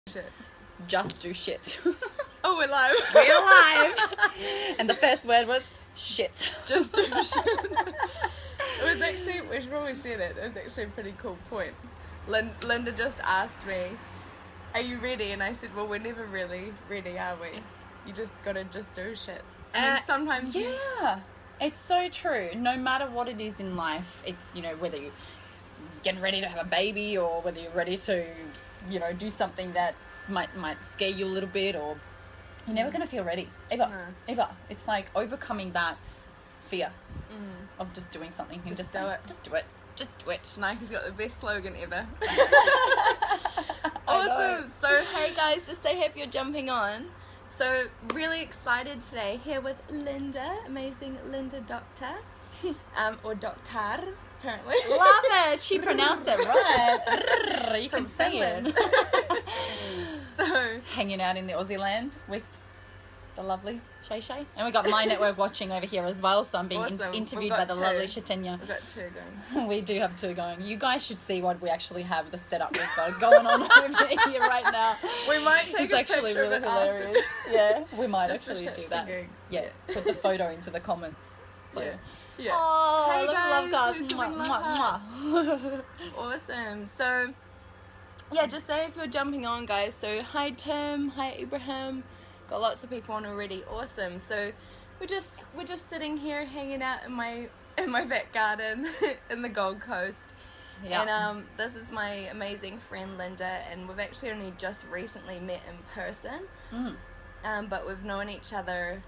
Shit. Just do shit. Oh, we're live. We're alive. And the first word was shit. Just do shit. It was actually, we should probably share that. It was actually a pretty cool point. Linda just asked me, are you ready? And I said, well, we're never really ready, are we? You just gotta just do shit. And sometimes it's so true. No matter what it is in life, it's, you know, whether you're getting ready to have a baby or whether you're ready to, you know, do something that might scare you a little bit, or you're never going to feel ready. Ever. It's like overcoming that fear of just doing something. Just do it. Just do it. Just do it. Nike's got the best slogan ever. Awesome. So, hey guys, just so happy you're jumping on. So, really excited today, here with Linda, amazing Linda Doktar, or Doktar, apparently. Love it. She pronounced it right. You can say it. So, hanging out in the Aussie land with the lovely Shay Shay. And we got My Network watching over here as well, so I'm being interviewed by the lovely Chetanya. We've got two going. We do have two going. You guys should see what we actually have, the setup we've got going on over here right now. We might take a picture really of it hilarious. after. Yeah, we might Just actually do that. Yeah. Put the photo into the comments. So. Yeah. Oh, hey love guys, who's giving love hearts? Awesome. So, yeah, just say if you're jumping on, guys. So, hi Tim, hi Abraham. Got lots of people on already. Awesome. So, we're just sitting here hanging out in my back garden in the Gold Coast. Yeah. And this is my amazing friend Linda, and we've actually only just recently met in person. But we've known each other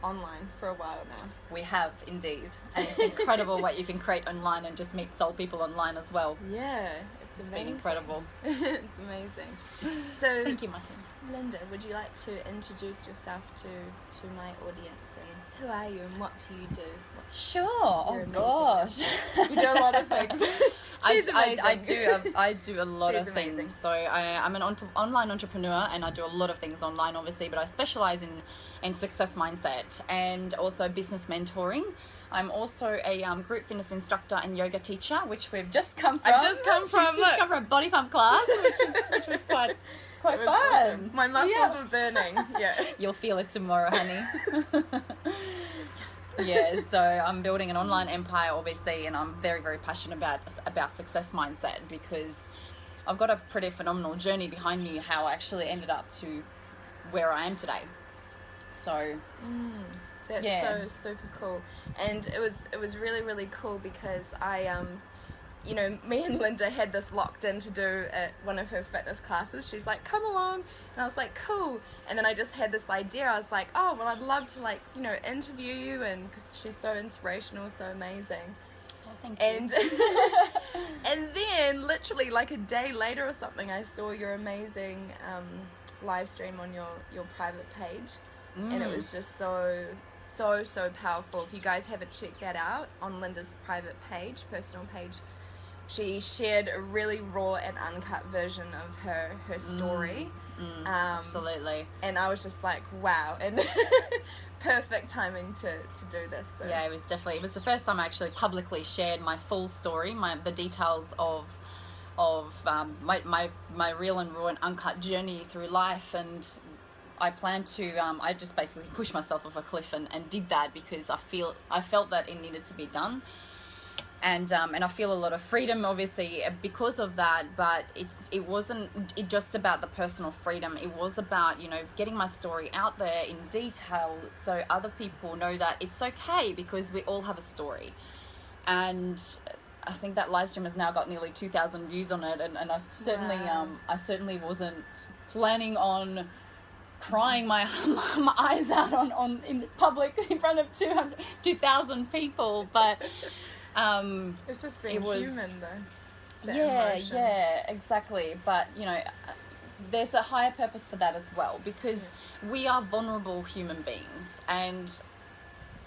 online for a while now. We have indeed, and it's incredible what you can create online and just meet soul people online as well. Yeah, It's been incredible. It's amazing. So, thank you, Martin. Linda, would you like to introduce yourself to my audience, and who are you and what do you do? Sure. You're Oh amazing. gosh. You do a lot of things. She's amazing. I do a lot She's of amazing. things. So I'm an online entrepreneur, and I do a lot of things online, obviously, but I specialize in success mindset and also business mentoring. I'm also a group fitness instructor and yoga teacher, which we've just come from. I've just come from. She's just come from a body pump class, which was quite fun. Awesome. My muscles were burning. Yeah. You'll feel it tomorrow, honey. Yeah, so I'm building an online empire, obviously, and I'm very, very passionate about success mindset, because I've got a pretty phenomenal journey behind me, how I actually ended up to where I am today. So that's so super cool. And it was really, really cool because I you know, me and Linda had this locked in to do at one of her fitness classes. She's like, come along. And I was like, cool. And then I just had this idea. I was like, oh, well, I'd love to, like, you know, interview you, and because she's so inspirational, so amazing. Well, thank you. And and then literally like a day later or something, I saw your amazing live stream on your private page. And it was just so powerful. If you guys haven't checked that out on Linda's private page, personal page, she shared a really raw and uncut version of her story. Absolutely. And I was just like, wow. And perfect timing to do this. So. Yeah, it was the first time I actually publicly shared my full story, the details of my real and raw and uncut journey through life. And I plan to I just basically pushed myself off a cliff and did that because I felt that it needed to be done. And I feel a lot of freedom, obviously, because of that. But it wasn't just about the personal freedom. It was about, you know, getting my story out there in detail so other people know that it's okay, because we all have a story. And I think that live stream has now got nearly 2,000 views on it. And I certainly wasn't planning on crying my eyes out on in public in front of 2,000 people, but it's just being human though. Yeah, exactly. But you know, there's a higher purpose for that as well, because we are vulnerable human beings, and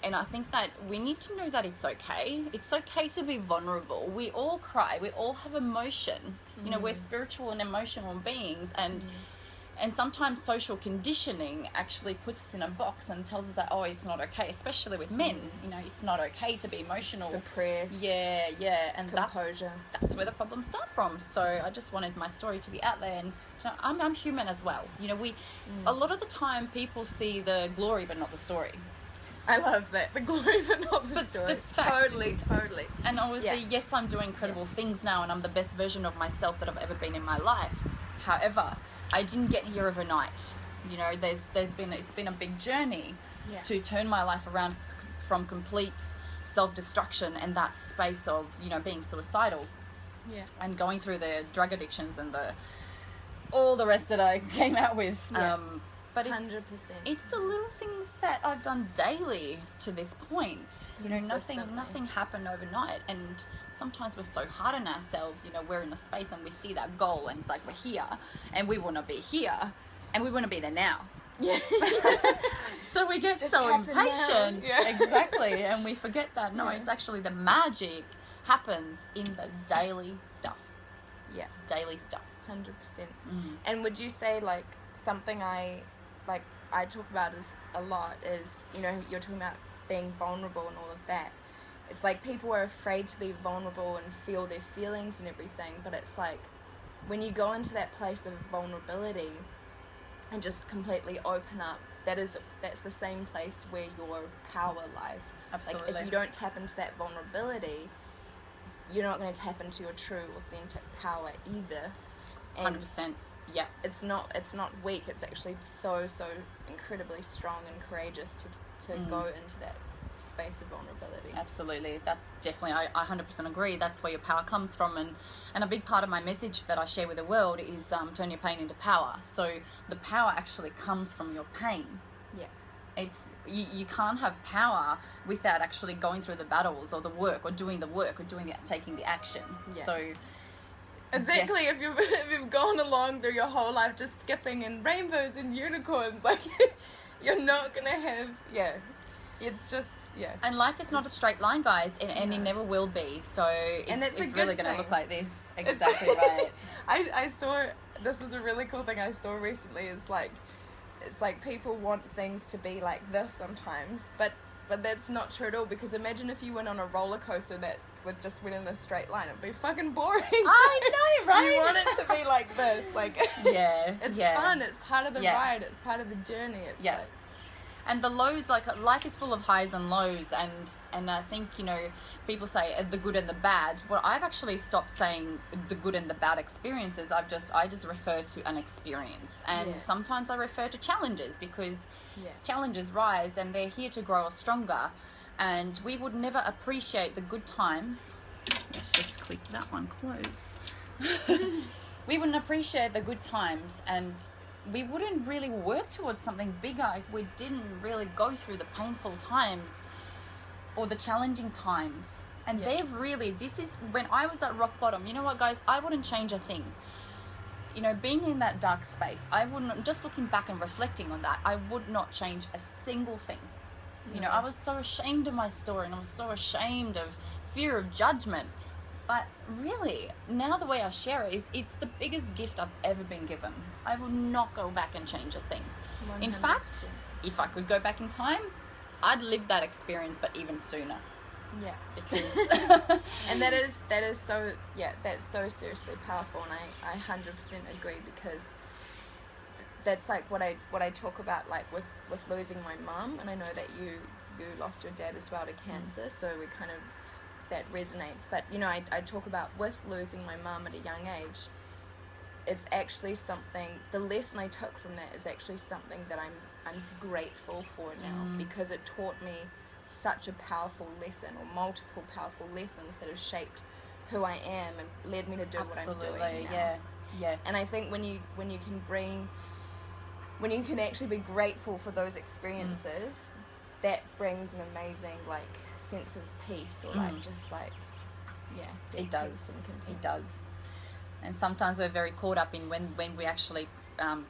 I think that we need to know that it's okay. It's okay to be vulnerable. We all cry. We all have emotion. You know, we're spiritual and emotional beings, and And sometimes social conditioning actually puts us in a box and tells us that, oh, it's not okay, especially with men. You know, it's not okay to be emotional. Suppress. Yeah. And composure. that's where the problems start from. So I just wanted my story to be out there. And you know, I'm human as well. You know, a lot of the time people see the glory but not the story. I love that. The glory but not the story. That's fact. Totally. And obviously, yes, I'm doing incredible things now and I'm the best version of myself that I've ever been in my life. However, I didn't get here overnight. You know, it's been a big journey to turn my life around from complete self-destruction and that space of, you know, being suicidal. Yeah. And going through the drug addictions and all the rest that I came out with. Yeah. But 100%. It's the little things that I've done daily to this point. You know, nothing happened overnight, and sometimes we're so hard on ourselves. You know, we're in a space and we see that goal and it's like we're here and we want to be here and we want to be there now. Yeah. So we get so impatient. Yeah. Exactly. And we forget that, it's actually the magic happens in the daily stuff. Yeah. Daily stuff. 100%. And would you say, like, something I talk about a lot is, you know, you're talking about being vulnerable and all of that. It's like people are afraid to be vulnerable and feel their feelings and everything, but it's like when you go into that place of vulnerability and just completely open up, that's the same place where your power lies. Absolutely. Like if you don't tap into that vulnerability, you're not going to tap into your true authentic power either. And 100%. Yeah, it's not weak. It's actually so incredibly strong and courageous to go into that space of vulnerability. Absolutely, that's definitely, I 100% agree. That's where your power comes from, and a big part of my message that I share with the world is turn your pain into power. So the power actually comes from your pain. Yeah, it's you can't have power without actually going through the battles or the work or doing the work or taking the action. Yeah. So. Exactly. If you've gone along through your whole life just skipping and rainbows and unicorns, like you're not gonna have. Yeah, it's just And life is not a straight line, guys, and it never will be. So it's really gonna look like this. Exactly right. I saw this is a really cool thing I saw recently. It's like people want things to be like this sometimes, but that's not true at all. Because imagine if you went on a roller coaster that just went in a straight line, it'd be fucking boring. I know, right? You want it to be like this, like it's fun. It's part of the ride. It's part of the journey. It's like, and the lows, like life is full of highs and lows, and I think, you know, people say the good and the bad. Well, I've actually stopped saying the good and the bad experiences. I just refer to an experience, and sometimes I refer to challenges because challenges rise and they're here to grow us stronger. And we would never appreciate the good times. Let's just click that one close. We wouldn't appreciate the good times, and we wouldn't really work towards something bigger if we didn't really go through the painful times or the challenging times. And this is when I was at rock bottom. You know what, guys? I wouldn't change a thing. You know, being in that dark space, I wouldn't, just looking back and reflecting on that, I would not change a single thing. You know, I was so ashamed of my story and I was so ashamed of fear of judgment. But really, now the way I share it is it's the biggest gift I've ever been given. I will not go back and change a thing. 100%. In fact, if I could go back in time, I'd live that experience, but even sooner. Yeah. Because and that's so seriously powerful, and I 100% agree, because that's like what I talk about, like with losing my mum, and I know that you lost your dad as well to cancer, so we kind of, that resonates. But you know, I talk about with losing my mum at a young age, it's actually something, the lesson I took from that is actually something that I'm grateful for now, because it taught me such a powerful lesson, or multiple powerful lessons that have shaped who I am and led me to do what I'm doing now. Yeah. And I think when you can actually be grateful for those experiences, that brings an amazing like sense of peace, or like just like it does. It does. And sometimes we're very caught up in when we're actually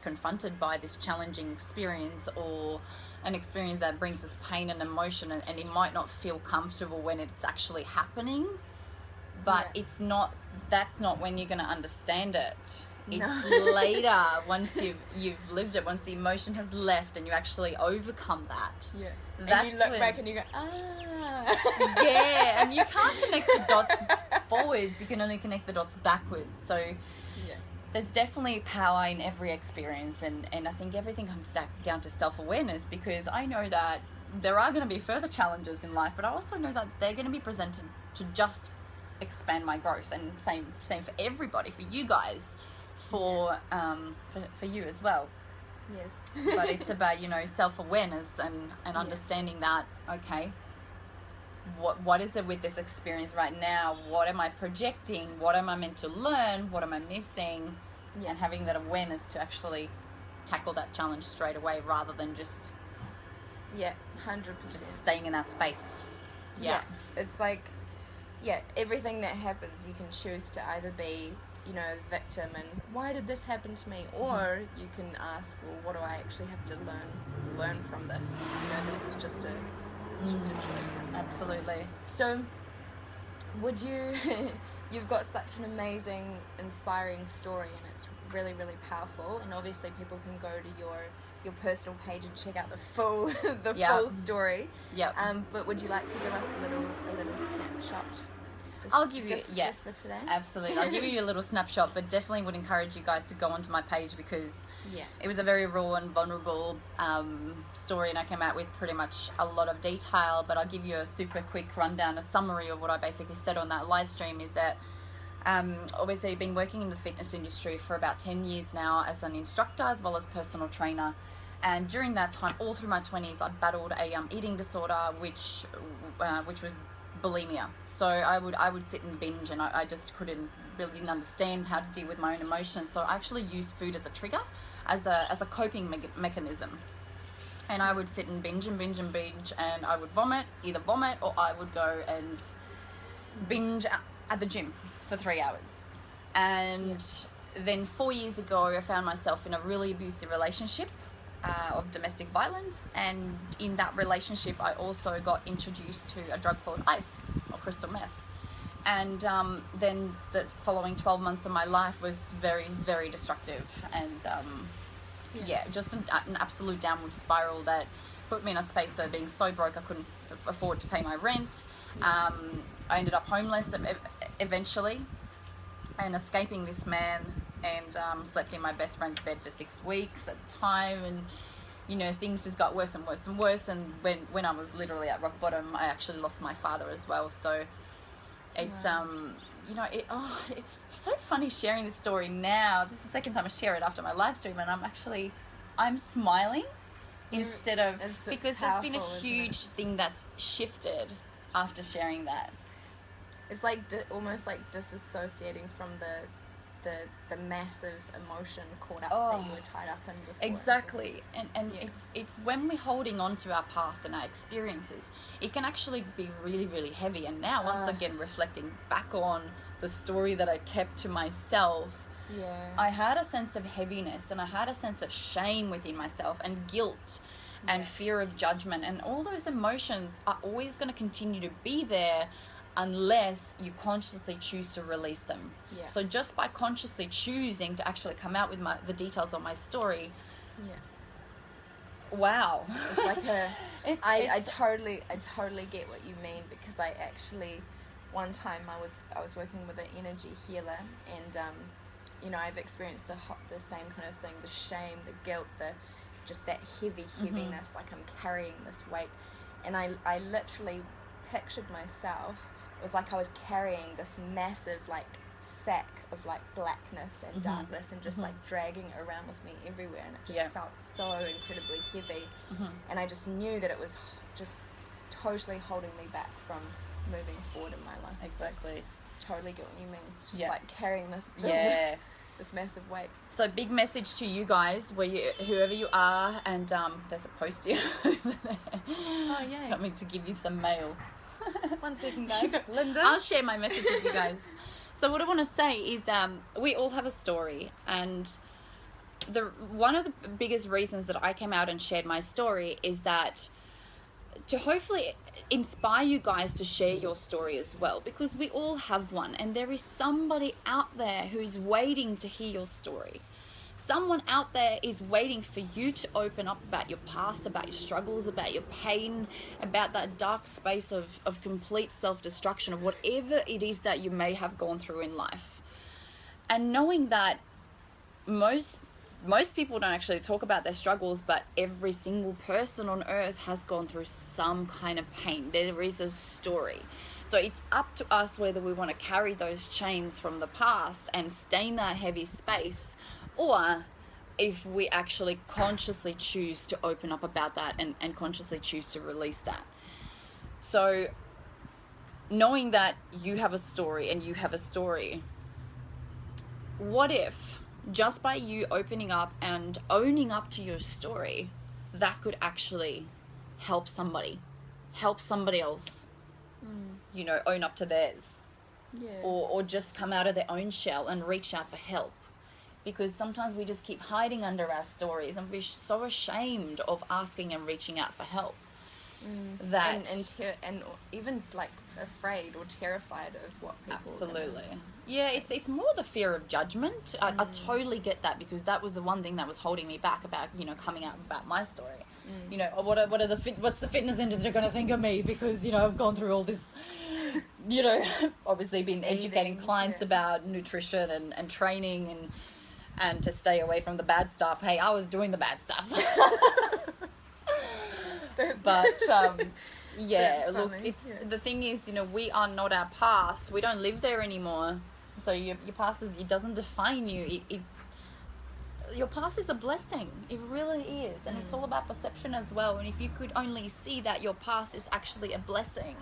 confronted by this challenging experience, or an experience that brings us pain and emotion, and it might not feel comfortable when it's actually happening, but it's not, that's not when you're going to understand it. It's later, once you've lived it, once the emotion has left and you actually overcome that. Yeah. That's and you look back and you go, ah. Yeah, and you can't connect the dots forwards, you can only connect the dots backwards. So there's definitely power in every experience, and I think everything comes down to self-awareness, because I know that there are going to be further challenges in life, but I also know that they're going to be presented to just expand my growth, and same for everybody, for you guys, for you as well. Yes. But it's about, you know, self-awareness and understanding that, okay, what is it with this experience right now? What am I projecting? What am I meant to learn? What am I missing? And having that awareness to actually tackle that challenge straight away, rather than just 100%. just staying in that space. Yeah. It's like, everything that happens, you can choose to either be, you know, a victim and why did this happen to me, or you can ask, well, what do I actually have to learn from this? You know, that's just a choice. Absolutely. So, would you? You've got such an amazing, inspiring story, and it's really, really powerful. And obviously, people can go to your personal page and check out the full full story. Yep. But would you like to give us a little snapshot? I'll give you, just for today. Absolutely. I'll give you a little snapshot, but definitely would encourage you guys to go onto my page, because it was a very raw and vulnerable story, and I came out with pretty much a lot of detail. But I'll give you a super quick rundown, a summary of what I basically said on that live stream. Is that obviously I've been working in the fitness industry for about 10 years now as an instructor as well as personal trainer. And during that time, all through my 20s, I battled a eating disorder, which was bulimia. So I would sit and binge, and I just didn't understand how to deal with my own emotions. So I actually used food as a trigger, as a coping mechanism. And I would sit and binge, and I would either vomit, or I would go and binge at the gym for 3 hours. And then 4 years ago, I found myself in a really abusive relationship of domestic violence, and in that relationship I also got introduced to a drug called ice, or crystal meth. And then the following 12 months of my life was very, very destructive, and just an absolute downward spiral that put me in a space of being so broke I couldn't afford to pay my rent. I ended up homeless eventually, and escaping this man, and slept in my best friend's bed for 6 weeks at the time, and you know, things just got worse and worse and worse. And when I was literally at rock bottom, I actually lost my father as well. So it's you know, it's so funny sharing this story now. This is the second time I share it after my live stream, and I'm smiling instead of, because there's been a huge thing that's shifted after sharing that. It's like almost like disassociating from the massive emotion caught up that you were tied up in before. Exactly. And it's when we're holding on to our past and our experiences, it can actually be really, really heavy. And now, once again, reflecting back on the story that I kept to myself, I had a sense of heaviness, and I had a sense of shame within myself, and guilt and fear of judgment, and all those emotions are always going to continue to be there unless you consciously choose to release them. So just by consciously choosing to actually come out with the details of my story, wow, it's like I totally get what you mean, because I actually, one time I was working with an energy healer, and you know, I've experienced the same kind of thing, the shame, the guilt, just that heaviness, like I'm carrying this weight, and I literally pictured myself. It was like I was carrying this massive like sack of like blackness and darkness, and just like dragging it around with me everywhere, and it just felt so incredibly heavy, and I just knew that it was just totally holding me back from moving forward in my life. Exactly. So, totally get what you mean. It's just like carrying this this massive weight. So big message to you guys, whoever you are, and there's a post here over there. Oh yay. Coming to give you some mail. 1 second, guys. Linda? I'll share my message with you guys. So what I want to say is we all have a story, and one of the biggest reasons that I came out and shared my story is that to hopefully inspire you guys to share your story as well, because we all have one, and there is somebody out there who's waiting to hear your story. Someone out there is waiting for you to open up about your past, about your struggles, about your pain, about that dark space of complete self-destruction, of whatever it is that you may have gone through in life. And knowing that most people don't actually talk about their struggles, but every single person on earth has gone through some kind of pain. There is a story. So it's up to us whether we want to carry those chains from the past and stay in that heavy space, or if we actually consciously choose to open up about that and consciously choose to release that. So knowing that you have a story and you have a story, what if just by you opening up and owning up to your story, that could actually help somebody else, you know, own up to theirs, or just come out of their own shell and reach out for help. Because sometimes we just keep hiding under our stories, and we're so ashamed of asking and reaching out for help. That and even like afraid or terrified of what people absolutely it's more the fear of judgment. I totally get that, because that was the one thing that was holding me back about, you know, coming out about my story. You know, what's the fitness industry going to think of me, because, you know, I've gone through all this, you know, obviously been educating clients about nutrition and training and to stay away from the bad stuff. Hey, I was doing the bad stuff. But look, the thing is, you know, we are not our past. We don't live there anymore. So your past it doesn't define you. Your past is a blessing. It really is. And it's all about perception as well. And if you could only see that your past is actually a blessing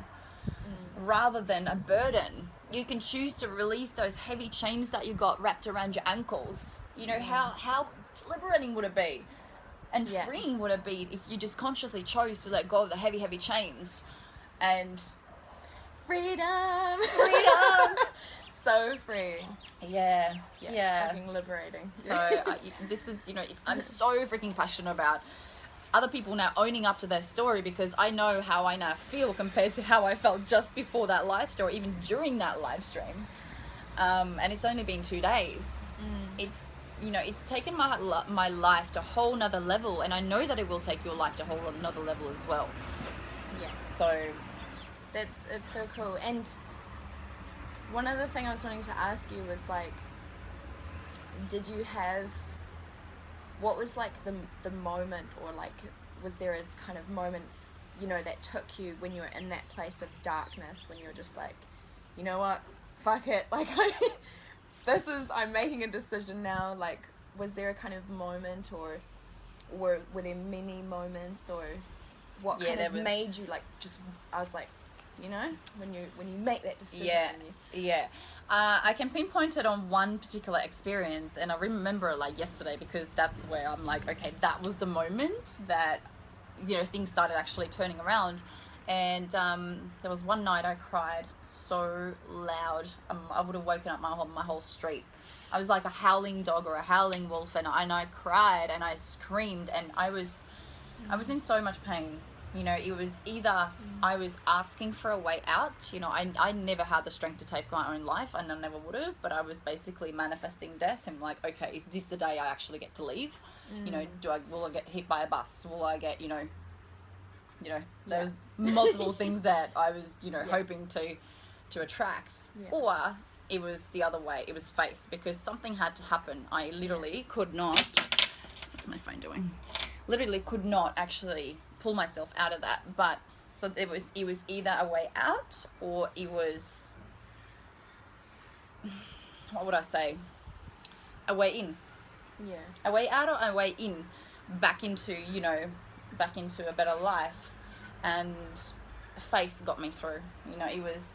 rather than a burden, you can choose to release those heavy chains that you got wrapped around your ankles. You know, how liberating would it be? And freeing would it be if you just consciously chose to let go of the heavy, heavy chains and freedom. So free. Yeah. Fucking liberating. So this is, you know, I'm so freaking passionate about other people now owning up to their story, because I know how I now feel compared to how I felt just before that live stream, or even during that live stream. And it's only been 2 days. It's, you know, it's taken my life to a whole nother level, and I know that it will take your life to a whole nother level as well. Yeah. So it's so cool. And one other thing I was wanting to ask you was, like, what was like the moment, or like, was there a kind of moment, you know, that took you when you were in that place of darkness, when you were just like, you know what, fuck it, like, I'm making a decision now? Like, was there a kind of moment, or were there many moments, or what kind of made you, like, just, I was like, you know, when you make that decision? I can pinpoint it on one particular experience, and I remember it like yesterday, because that's where I'm like, okay, that was the moment that, you know, things started actually turning around. And there was one night I cried so loud. I would have woken up my whole street. I was like a howling dog or a howling wolf, and I cried and I screamed, and I was in so much pain. You know, it was either I was asking for a way out. You know, I never had the strength to take my own life, and I never would have, but I was basically manifesting death, and like, okay, is this the day I actually get to leave? You know, will I get hit by a bus? Will I get, you know, there's multiple things that I was, you know, hoping to attract. Or it was the other way. It was faith, because something had to happen. I literally could not, what's my phone doing? Literally could not actually pull myself out of that. But so it was either a way out, or it was, what would I say, a way in. A way out or a way in, back into a better life. And faith got me through. You know,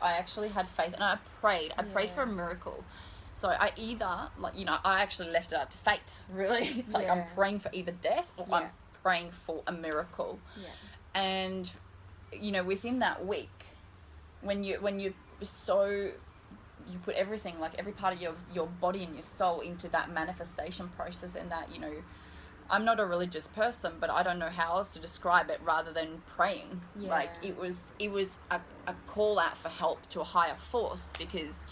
I actually had faith, and I prayed for a miracle. So I either, like, you know, I actually left it up to fate, really. It's like I'm praying for either death, or I'm praying for a miracle. And, you know, within that week, when you put everything, like every part of your body and your soul into that manifestation process, and that, you know, I'm not a religious person, but I don't know how else to describe it rather than praying. Yeah. Like it was a call out for help to a higher force, because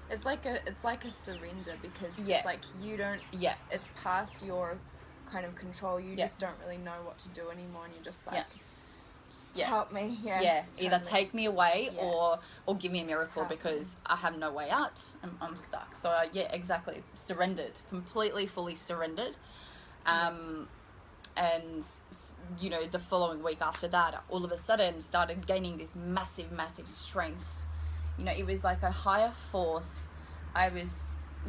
it's like a surrender, because Yeah. it's like you don't, yeah, it's past your kind of control. You Yeah. just don't really know what to do anymore, and you're just like, Yeah. just Yeah. help me. Either take me away Yeah. or give me a miracle, Help because I have no way out. I'm stuck. So exactly, surrendered, completely, fully surrendered. And you know, the following week after that, all of a sudden started gaining this massive strength. You know, it was like a higher force. It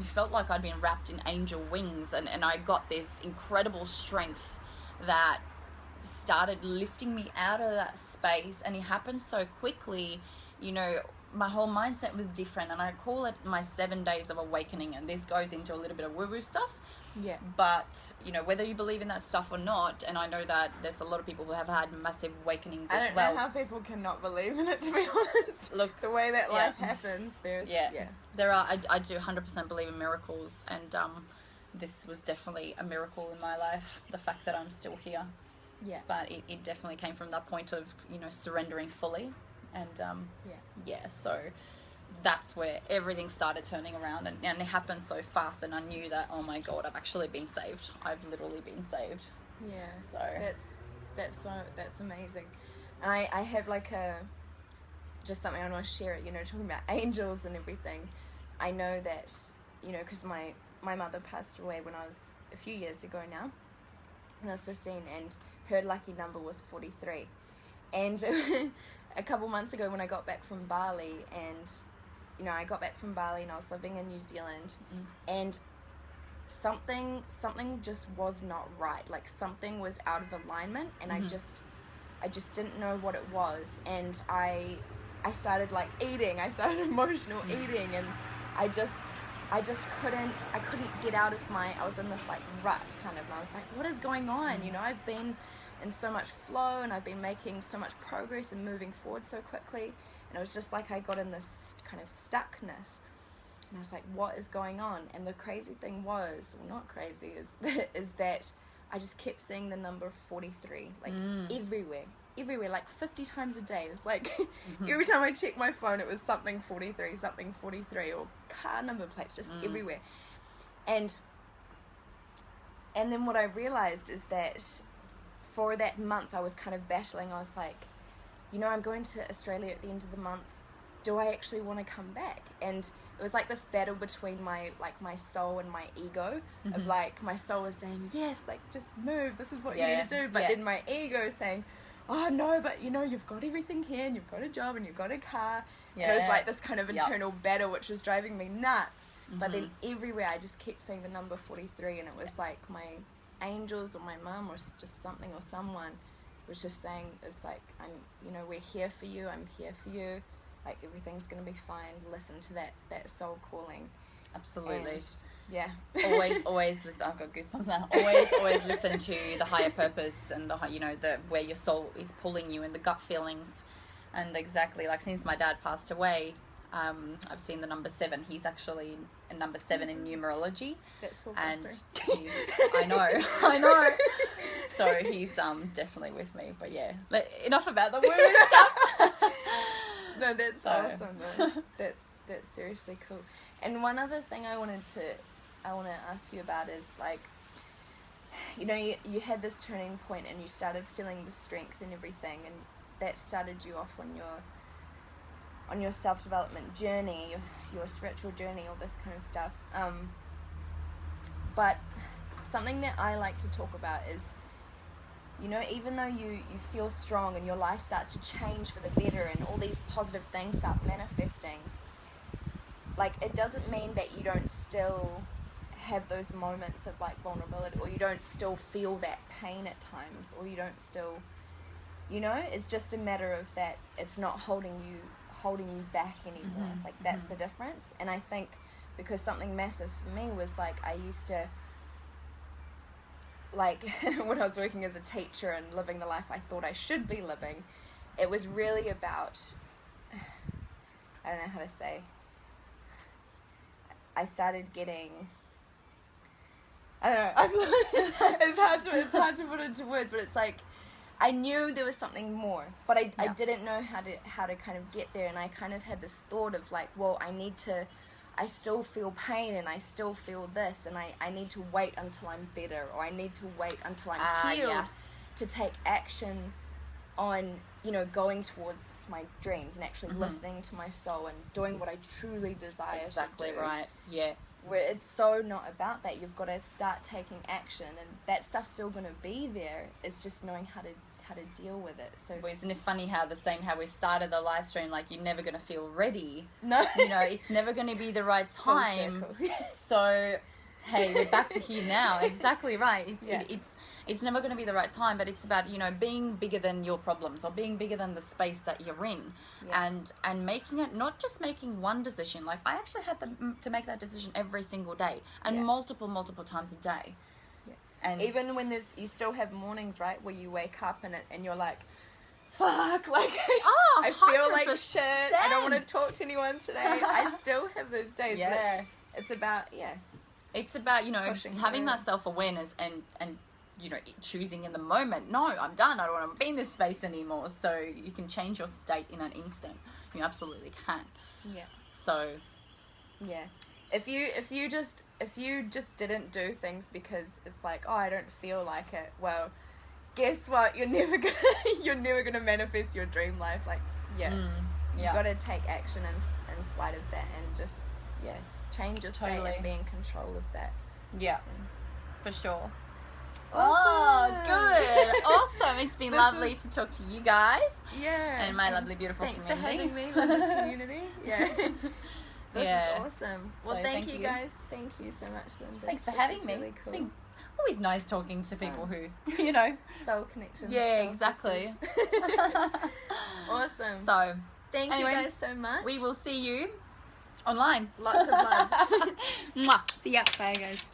felt like I'd been wrapped in angel wings, and I got this incredible strength that started lifting me out of that space, and it happened so quickly. You know, my whole mindset was different, and I call it my 7 days of awakening, and this goes into a little bit of woo-woo stuff. Yeah. But, you know, whether you believe in that stuff or not, and I know that there's a lot of people who have had massive awakenings as well. I don't know how people cannot believe in it, to be honest. Look, the way that life happens, there are, I do 100% believe in miracles, and this was definitely a miracle in my life, the fact that I'm still here. Yeah. But it definitely came from that point of, you know, surrendering fully, and so that's where everything started turning around, and it happened so fast, and I knew that, oh my God, I've actually been saved. I've literally been saved. Yeah. So that's amazing. And I have like just something I want to share it, you know, talking about angels and everything. I know that, you know, because my mother passed away when I was a few years ago now, when I was 15, and her lucky number was 43. And a couple months ago when I got back from Bali, and you know, I got back from Bali and I was living in New Zealand, and something just was not right. Like something was out of alignment, and I just didn't know what it was. And I started like eating. I started emotional eating, and I couldn't get out of I was in this like rut kind of, and I was like, what is going on? You know, I've been in so much flow, and I've been making so much progress and moving forward so quickly. And it was just like I got in this kind of stuckness, and I was like, what is going on? And the crazy thing was, well, not crazy, is that I just kept seeing the number 43, like everywhere, like 50 times a day. It's like every time I checked my phone, it was something 43, or car number plates, just everywhere. And then what I realized is that for that month I was kind of battling. I was like, you know, I'm going to Australia at the end of the month. Do I actually want to come back? And it was like this battle between my soul and my ego, of like, my soul was saying, yes, like just move, this is what you need to do. But then my ego is saying, oh no, but you know, you've got everything here, and you've got a job, and you've got a car. And it was like this kind of internal battle, which was driving me nuts. But then everywhere I just kept saying the number 43, and it was like my angels or my mum or just something or someone was just saying, it's like, we're here for you, I'm here for you, like everything's gonna be fine. Listen to that soul calling. Absolutely. And, always listen. I've got goosebumps now. Always listen to the higher purpose, and the where your soul is pulling you, and the gut feelings. And exactly, like, since my dad passed away, I've seen the number 7. He's actually a number 7 in numerology. That's full and history. I know. So he's definitely with me. But yeah, enough about the women stuff. No, that's awesome though. That's seriously cool. And one other thing I want to ask you about is, like, you know, you had this turning point, and you started feeling the strength and everything, and that started you off on your self-development journey, your spiritual journey, all this kind of stuff. But something that I like to talk about is, you know, even though you feel strong and your life starts to change for the better and all these positive things start manifesting, like, it doesn't mean that you don't still have those moments of like vulnerability, or you don't still feel that pain at times, or you don't still, you know, it's just a matter of that it's not holding you back anymore. Like, that's the difference. And I think because something massive for me was, like, I used to, like, when I was working as a teacher and living the life I thought I should be living, it was really about, I don't know how to say, I started getting, I don't know. It's hard to put into words, but it's like I knew there was something more, but I didn't know how to kind of get there, and I kind of had this thought of like, well, I still feel pain and I still feel this, and I need to wait until I'm better, or I need to wait until I'm healed to take action on, you know, going towards my dreams and actually listening to my soul and doing what I truly desire to do. Exactly right. Yeah. Where it's so not about that. You've got to start taking action, and that stuff's still going to be there. It's just knowing how to deal with it. So well, isn't it funny how we started the live stream like you're never going to feel ready? No. You know, it's never going to be the right time. So, hey, we're back to here now. Exactly right. It's never going to be the right time, but it's about, you know, being bigger than your problems, or being bigger than the space that you're in, and making it, not just making one decision. Like, I actually had to make that decision every single day, and multiple times a day. And even when you still have mornings, right, where you wake up and you're like, fuck, like, I feel like shit, I don't want to talk to anyone today. I still have those days. Yeah. It's about, It's about, you know, having that self-awareness and, you know, choosing in the moment, no, I'm done, I don't want to be in this space anymore. So you can change your state in an instant. You absolutely can. Yeah. So. Yeah. If you just didn't do things because it's like, oh, I don't feel like it, well, guess what? You're never gonna manifest your dream life. Like, you gotta take action in spite of that, and just change your state and be in control of that. Yeah, for sure. Awesome. Oh, good. Awesome. It's been lovely to talk to you guys. Yeah. And my lovely, beautiful community. Thanks for having me, Linda's community. Yeah. This is awesome. Well, So thank you guys. Thank you so much, Linda. Thanks for having me. Really cool. It's been always nice talking to people who, you know. Soul connection. Yeah, soul exactly. Awesome. So, thank you guys so much. We will see you online. Lots of love. Mwah. See ya. Bye, guys.